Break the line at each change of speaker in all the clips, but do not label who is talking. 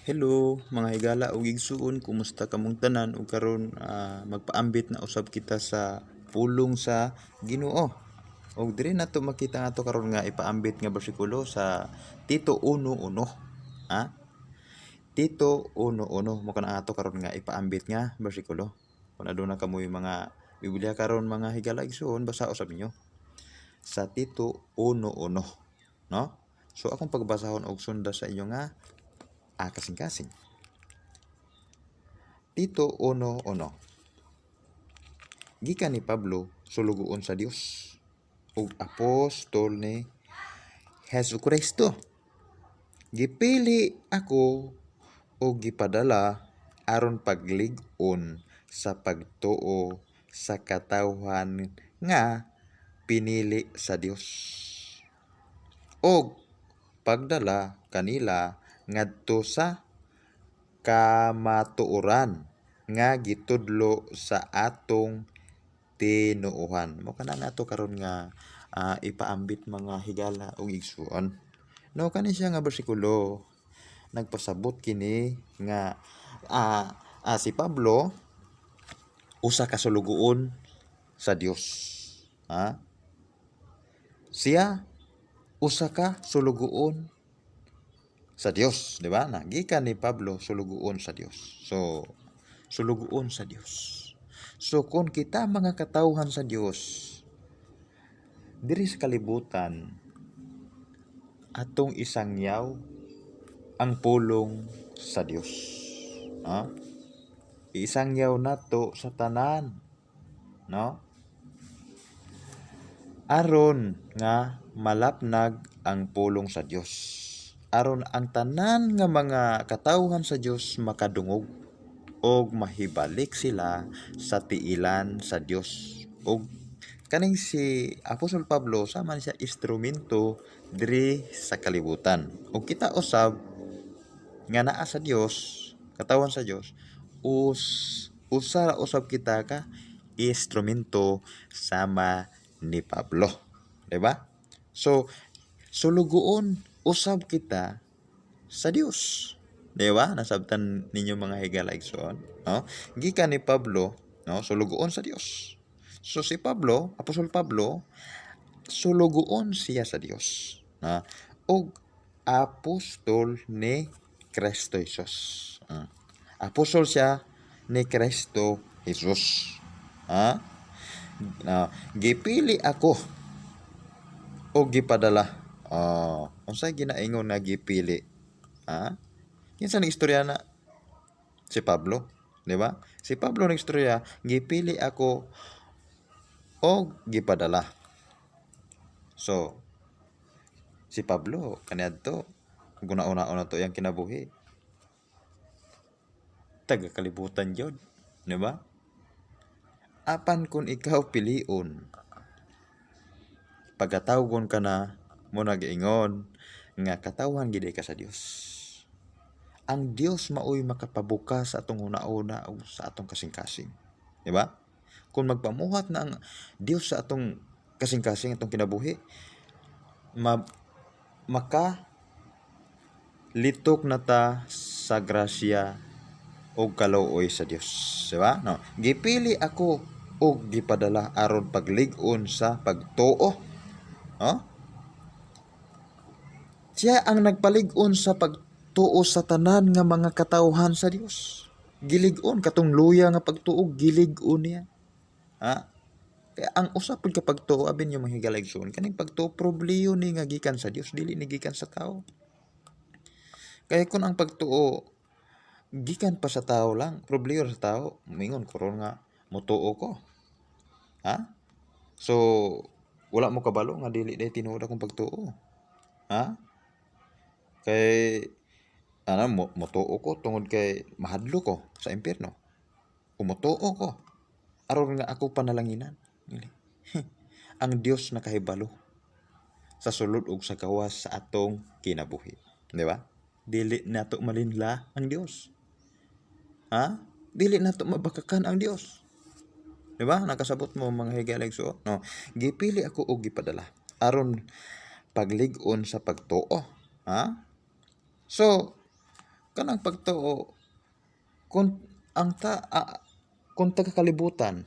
Hello mga higala ug igsuon, kumusta kamong tanan ug karon magpaambit na usab kita sa pulong sa Ginoo. Og diri nato makita nga karon nga ipaambit nga bersikulo sa Tito 1:1. Ha? Tito 1:1 mo kana ato karon nga ipaambit nga bersikulo. Kung aduna kamoy mga Biblia karon mga higala igsuon, basa usab ninyo sa Tito 1:1, no? So akong pagbasahon og sunda sa inyo nga kasing-kasing. Tito 1:1. Gikan ni Pablo sulugoon sa Dios ug apostol ni Hesukristo. Gipili ako o gipadala aron paglig-on sa pagtuo sa katawhan nga pinili sa Dios, og pagdala kanila ngadto sa kamatuoran nga gitudlo sa atong tinuohan. Mo kana nato karon nga ipaambit mga higala ug igsuon. No, kani siya nga bersikulo nagpasabot kini nga si Pablo usa ka sulugoon sa Dios. Ha? Siya usa ka sulugoon sa Dios, di ba? Nagikan ni Pablo sulugoon sa Dios. So, sulugoon sa Dios. So, kung kita mga katawhan sa Dios, diri sa kalibutan, atong isangyaw ang pulong sa Dios. Ha? Isangyaw nato sa tanan, no? Aron nga malapnag ang pulong sa Dios. Aron ang tanan nga mga katawhan sa Dios makadungog og mahibalik sila sa tiilan sa Dios. Og kaning si Apostol Pablo sama siya instrumento diri sa kalibutan. Og kita usab nga naa sa Dios, katawhan sa Dios, usa usab kita ka instrumento sama ni Pablo, di ba? So sulugoon usab kita sa Dios, di ba? Nasabtan ninyo mga higala igsoon, no? Gikan ni Pablo, no, sulugoon sa Dios. So si Pablo, Apostol Pablo, sulugoon siya sa Dios, na og apostol ni Kristo Jesus. Apostol siya ni Kristo Jesus. Ha? Gipili ako o gipadala. Unsay ginaingon nga gipili? Ha? Kinsa ning istorya na si Pablo, di ba? Si Pablo ning istorya, gipili ako o gipadala. So, si Pablo kaniadto guna-una to yang kinabuhi. Taga kalibutan jud, di ba? Apan kung ikaw pilion, pagkatawgon ka na mo nag-ingon nga katawhan gid ka sa Dios. Ang Dios maoy makapabukas sa atong una-una o sa atong kasing-kasing, di ba? Kung magpamuhat na ang Dios sa atong kasing-kasing atong kinabuhi, maka litok na ta sa grasya o kaluoy sa Dios, di ba? No, gipili ako og gipadala aron paglig-on sa pagtuo. Siya ang nagpalig-on sa pagtuo sa tanan nga mga katawhan sa Dios. Gilig-on katong luya nga pagtuo, gilig-on niya. Ha? Kaya ang usa pud ka pagtuo abin yung mahigaligson, kaning pagtuo problema ni nga gikan sa Dios, dili ni gikan sa tao. Kaya kung ang pagtuo gikan pa sa tao lang, problema sa tao, mingon karon nga motuo ko. Ha? So wala mo kabalo nga dili day tinuod akong pagtuo. Ha? Kay motuo ko tungod kay mahadlo ko sa impyerno. Umutuo ko aron nga ako panalanginan. Ang Dios nakahibalo sa sulod ug sa gawas sa atong kinabuhi, di ba? Dili nato malinla ang Dios. Ha? Dili nato mabakakan ang Dios. Di ba? Nakasabot mo mga higaligso, no? Gipili ako og gipadala aron paglig-on sa pagtuo. Ha? So kanang pagtuo kung ang kung taga kalibutan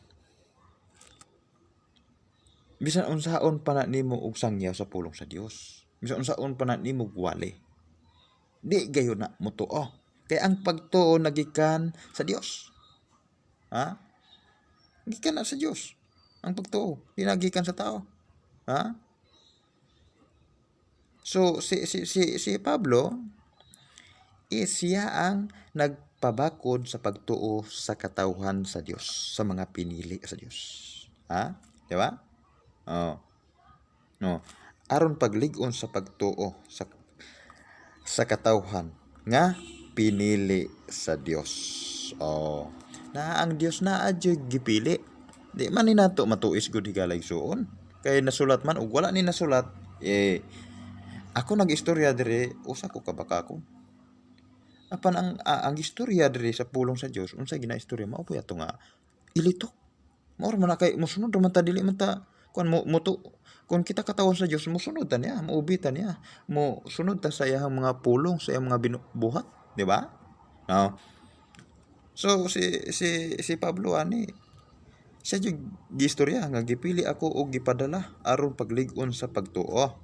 bisan unsaon pa na nimo og sangyaw sa pulong sa Dios. Bisan unsaon pa na nimo wali. Di gayon na motuo. Kay ang pagtuo nagikan sa Dios. Ha? Gikan na sa Dios. Ang pagtuo, di nagikan sa tao. Ha? So si Pablo siya ang nagpabakod sa pagtuo sa katawhan sa Dios, sa mga pinili sa Dios. Ha? Di ba? Oh. No. Aron paglig-on sa pagtuo sa katawhan nga pinili sa Dios. Oh. Na ang Dios na adyo gipili. Di man ni nato matuis gud higalay suon. Kay nasulat man ug wala ni nasulat ako nag-istorya dire usa ko kabaka ko. Apan ang istorya dire sa pulong sa Dios unsa ginaistorya mao puy ato nga ilitok. Mao man kay mosunod man ta dili man ta kun kung kita katawon sa Dios mosunod ta niya, maubitan niya, mo sunod ta sa iyang mga pulong, sa iyang mga buhat, di ba? No. So si Pablo ani siya jud giistorya nga gipili ako og gipadala aron paglig-on sa pagtuo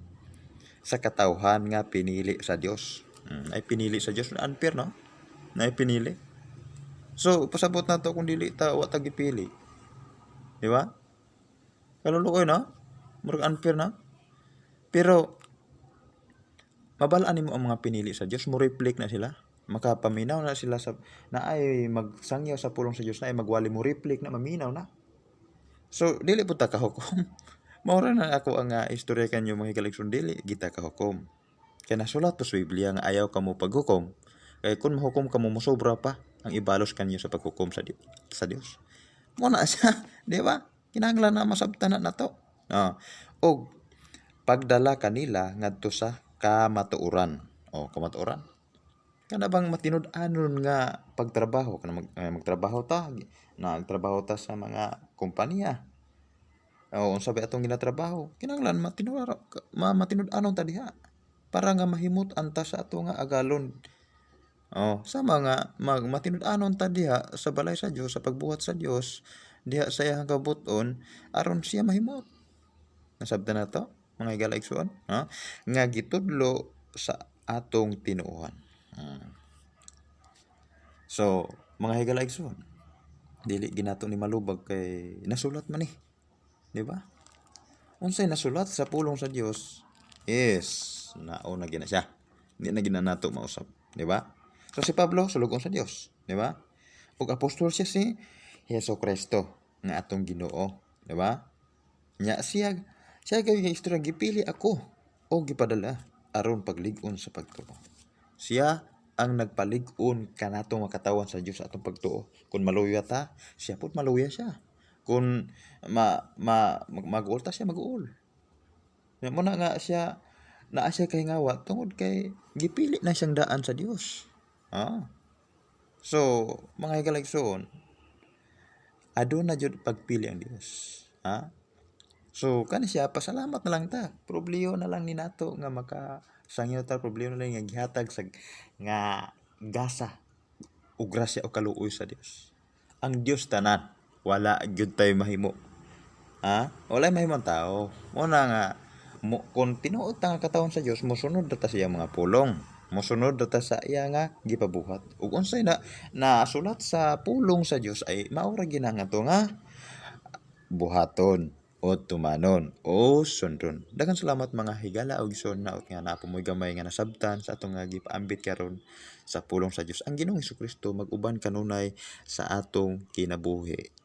sa katawhan nga pinili sa Dios. Ay pinili sa Dios unfair no? Na pinili. So pasabot na to kung dili ta wa ta gipili. Di ba? Kalulukoy no? Murag unfair na. Pero mabalaan nimo ang mga pinili sa Dios, mo reflect na sila. Makapaminaw na sila sa na ay magsangyaw sa pulong sa Dios na ay magwali mo reflect na maminaw na. So dili po ta kahukom. Maura na ako ang istorya kanyo mga higaligson dili kita kahukom. Kaya nasulat to sa Biblia nga ayaw kamo paghukom. Kaya kung mahukom kamo mosobra pa ang ibalos kanyo sa paghukom sa Dios. Mo na siya, di ba? Kinahanglan na masabtanan na to. Og pagdala kanila ngadto sa kamatuoran. Kamatuoran. Kana bang matinud-anon nga pagtrabaho kana magtrabaho ta, nagtrabaho ta sa mga kompanya. Unsa ba atong ginatrabaho? Kinahanglan matinud-anon ta diha para nga mahimot anta sa ato nga agalon. Sa mga matinud-anon ta diha sa balay sa Dios, sa pagbuhat sa Dios, diha sa iyang kabuton aron siya mahimot. Nasabtan na to mga higalaigsoon, nga gitudlo sa atong tinuohan. So mga higalaigsoon, dili ginato ni malubag kay nasulat man ni, di ba? Unsay nasulat sa pulong sa Dios is nauna gina siya. Hindi na ginanato mausap, di ba? So si Pablo sulugon sa Dios, di ba? Ug apostol siya si Jesucristo nga atong Ginoo, di ba? Nya siya kay istorya gipili ako o gipadala aron paglig-on sa pagtuo. Siya ang nagpalig-on kanatong makatawan sa Dios atong pagtuo. Kung maluya ta, siya pud maluya siya. Kung mag-uol ta siya mag-uol. Mo na nga siya naa siya kay ngawa tungod kay gipili na siyang daan sa Dios. So mga higalaigsoon, aduna jud pagpili ang Dios. So kani siya pasalamat na lang ta. Problema na lang ni nato nga makasangyo ta, problema na lang nga gihatag sa nga gasa ug grasya o kaluoy sa Dios. Ang Dios tanan, wala gyud tay mahimo. Wala mahimong tao. Mo na nga kung tinuod ta nga katawon sa Dios, mosunod ta siya mga pulong. Mosunod ta sa iya nga gipabuhat. Ug unsay nasulat sa pulong sa Dios ay maura ginangato nga buhaton o tumanon o sundron. Daghang salamat mga higala og igsoon naot nga napamoy gamay nga nasabtan sa atong nga gipaambit karon sa pulong sa Dios. Ang Ginoong Hesukristo mag-uban kanunay sa atong kinabuhi.